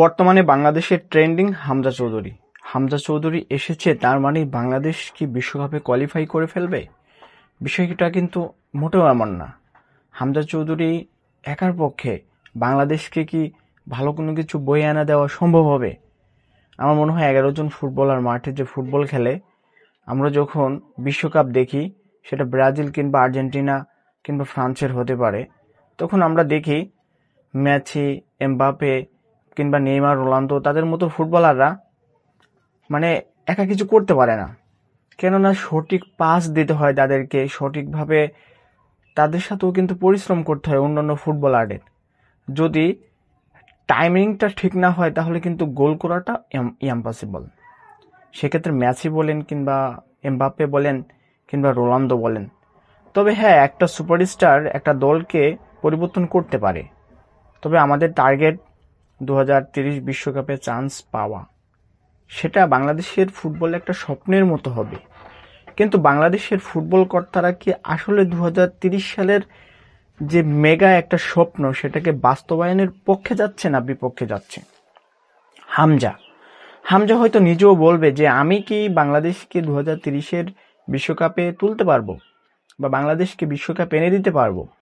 বর্তমানে বাংলাদেশের ট্রেন্ডিং হামজা চৌধুরী। হামজা চৌধুরী এসেছে, তার মানে বাংলাদেশ কি বিশ্বকাপে কোয়ালিফাই করে ফেলবে? বিষয়টা কিন্তু মোটেও এমন না। হামজা চৌধুরী একার পক্ষে বাংলাদেশকে কি ভালো কোনো কিছু বয়ে আনা দেওয়া সম্ভব হবে? আমার মনে হয় 11 জন ফুটবলার মাঠে যে ফুটবল খেলে, আমরা যখন বিশ্বকাপ দেখি, সেটা ব্রাজিল কিংবা আর্জেন্টিনা কিংবা ফ্রান্সের হতে পারে, তখন আমরা দেখি মেসি, এমবাপে কিংবা নেইমার, রোনালদো তাদের মতো ফুটবলাররা মানে একা কিছু করতে পারে না। কেননা সঠিক পাস দিতে হয় তাদেরকে, সঠিকভাবে তাদের সাথেও কিন্তু পরিশ্রম করতে হয় অন্যান্য ফুটবলারদের। যদি টাইমিংটা ঠিক না হয় তাহলে কিন্তু গোল করাটা ইম্পসিবল। সেক্ষেত্রে মেসি বলেন কিংবা এমবাপ্পে বলেন কিংবা রোনালদো বলেন, তবে হ্যাঁ, একটা সুপারস্টার একটা দলকে পরিবর্তন করতে পারে। তবে আমাদের টার্গেট 2030 বিশ্বকাপে চান্স পাওয়া। সেটা বাংলাদেশের ফুটবল একটা স্বপ্নের মতো হবে। কিন্তু বাংলাদেশের ফুটবল কর্তারা কি আসলে 2030 সালের যে মেগা একটা স্বপ্ন, সেটাকে বাস্তবায়নের পক্ষে যাচ্ছে না বিপক্ষে যাচ্ছে? হামজা হামজা হয়তো নিজেও বলবে যে আমি কি বাংলাদেশকে 2030-এর বিশ্বকাপে তুলতে পারবো বা বাংলাদেশকে বিশ্বকাপ এনে দিতে পারবো।